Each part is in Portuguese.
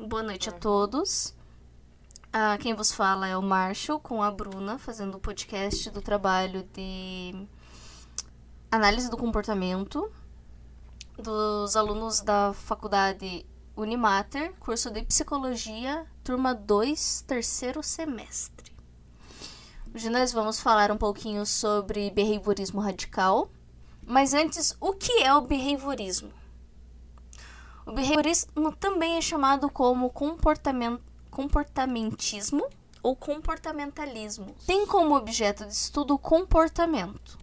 Boa noite a todos. Quem vos fala é o Marshall, com a Bruna, fazendo o podcast do trabalho de análise do comportamento dos alunos da faculdade Unimater, curso de Psicologia, turma 2, terceiro semestre. Hoje nós vamos falar um pouquinho sobre behaviorismo radical. Mas antes, o que é o behaviorismo? O behaviorismo também é chamado como comportamentismo ou comportamentalismo. Tem como objeto de estudo o comportamento.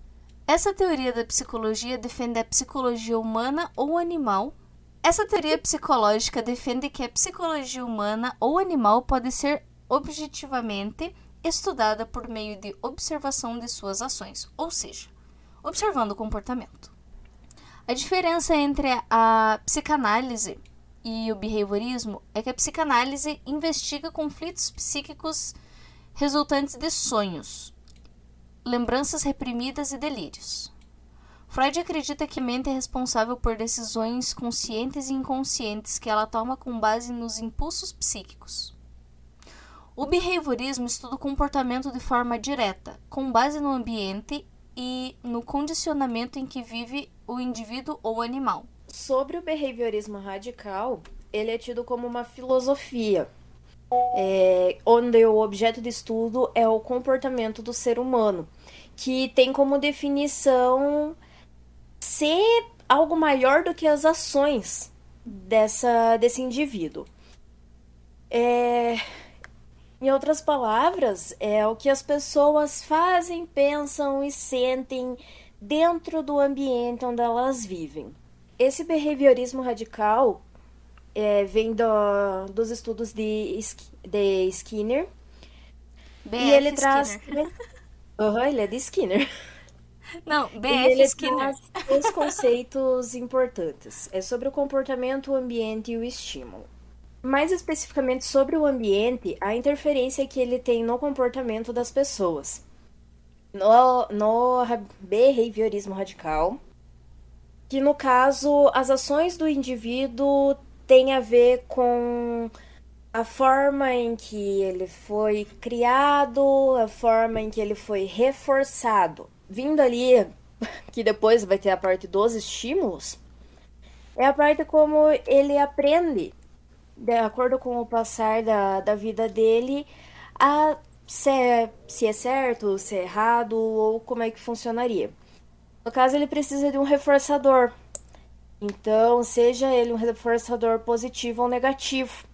Essa teoria da psicologia defende a psicologia humana ou animal. Essa teoria psicológica defende que a psicologia humana ou animal pode ser objetivamente estudada por meio de observação de suas ações, ou seja, observando o comportamento. A diferença entre a psicanálise e o behaviorismo é que a psicanálise investiga conflitos psíquicos resultantes de sonhos, lembranças reprimidas e delírios. Freud acredita que a mente é responsável por decisões conscientes e inconscientes que ela toma com base nos impulsos psíquicos. O behaviorismo estuda o comportamento de forma direta, com base no ambiente e no condicionamento em que vive o indivíduo ou animal. Sobre o behaviorismo radical, ele é tido como uma filosofia, onde o objeto de estudo é o comportamento do ser humano, que tem como definição ser algo maior do que as ações desse indivíduo. Em outras palavras, é o que as pessoas fazem, pensam e sentem dentro do ambiente onde elas vivem. Esse behaviorismo radical vem dos estudos de Skinner. BF E ele Skinner. traz... ele é de Skinner. Não, BF E ele Skinner. traz dois conceitos importantes. É sobre o comportamento, o ambiente e o estímulo. Mais especificamente sobre o ambiente, a interferência que ele tem no comportamento das pessoas. No behaviorismo radical, que no caso, as ações do indivíduo têm a ver com a forma em que ele foi criado, a forma em que ele foi reforçado. Vindo ali, que depois vai ter a parte dos estímulos, é a parte como ele aprende, de acordo com o passar da vida dele, a se é certo, se é errado, ou como é que funcionaria. No caso, ele precisa de um reforçador. Então, seja ele um reforçador positivo ou negativo,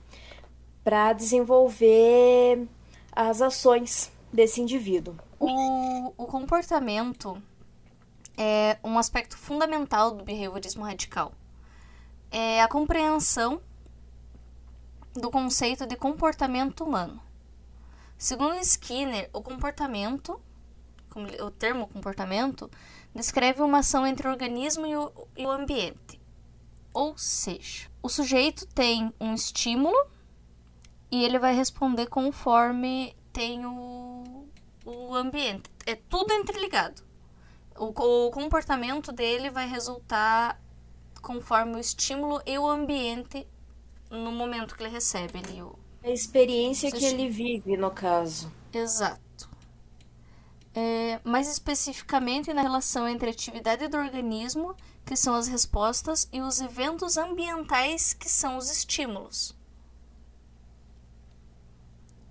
para desenvolver as ações desse indivíduo. O comportamento é um aspecto fundamental do behaviorismo radical. É a compreensão do conceito de comportamento humano. Segundo Skinner, o termo comportamento, descreve uma ação entre o organismo e o ambiente. Ou seja, o sujeito tem um estímulo e ele vai responder conforme tem o ambiente. É tudo interligado. O comportamento dele vai resultar conforme o estímulo e o ambiente no momento que ele recebe ali a experiência que ele vive, no caso. Exato. Mais especificamente na relação entre a atividade do organismo, que são as respostas, e os eventos ambientais, que são os estímulos.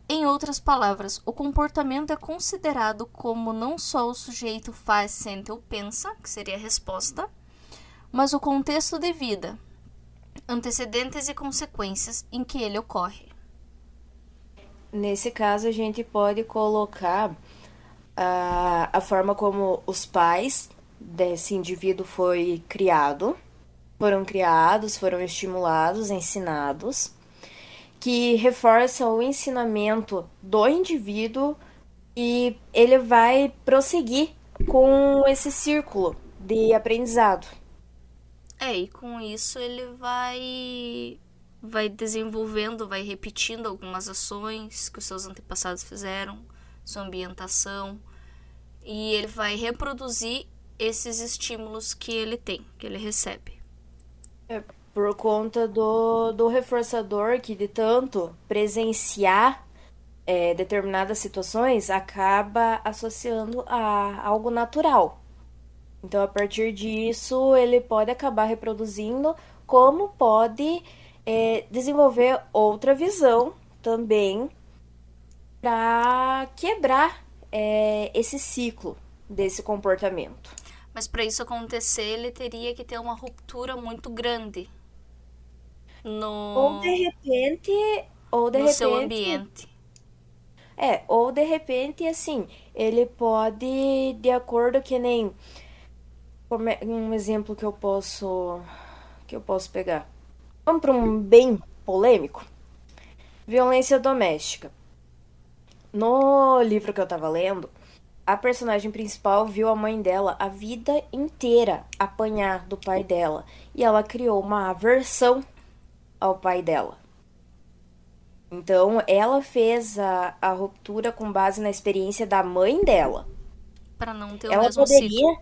Em outras palavras, o comportamento é considerado como não só o sujeito faz, sente ou pensa, que seria a resposta, mas o contexto de vida, antecedentes e consequências em que ele ocorre. Nesse caso, a gente pode colocar a forma como os pais desse indivíduo foram criados, foram estimulados, ensinados, que reforça o ensinamento do indivíduo e ele vai prosseguir com esse círculo de aprendizado. E com isso ele vai desenvolvendo, vai repetindo algumas ações que os seus antepassados fizeram, sua ambientação, e ele vai reproduzir esses estímulos que ele tem, que ele recebe. por conta do reforçador que, de tanto presenciar determinadas situações, acaba associando a algo natural. Então, a partir disso, ele pode acabar reproduzindo, como pode desenvolver outra visão também para quebrar esse ciclo desse comportamento. Mas para isso acontecer, ele teria que ter uma ruptura muito grande Ou de no, repente, ou de no seu repente, ambiente. ou de repente, assim, ele pode, de acordo que nem um exemplo que eu posso pegar. Vamos para um bem polêmico. Violência doméstica. No livro que eu tava lendo, a personagem principal viu a mãe dela a vida inteira apanhar do pai dela. E ela criou uma aversão ao pai dela. Então, ela fez a ruptura com base na experiência da mãe dela. Para não ter o Ela mesmo ciclo. poderia,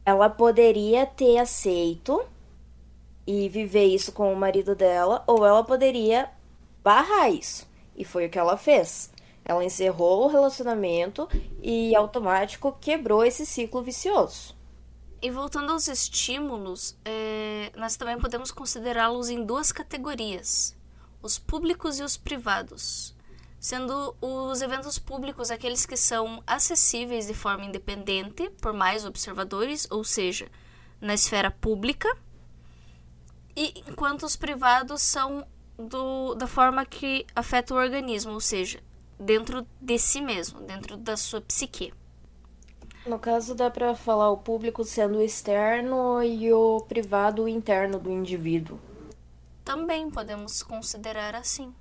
ela poderia ter aceito e viver isso com o marido dela, ou ela poderia barrar isso. E foi o que ela fez. Ela encerrou o relacionamento e automático quebrou esse ciclo vicioso. E voltando aos estímulos, nós também podemos considerá-los em duas categorias: os públicos e os privados. Sendo os eventos públicos aqueles que são acessíveis de forma independente por mais observadores, ou seja, na esfera pública, e enquanto os privados são da forma que afeta o organismo, ou seja, dentro de si mesmo, dentro da sua psique. No caso, dá para falar o público sendo o externo e o privado o interno do indivíduo. Também podemos considerar assim.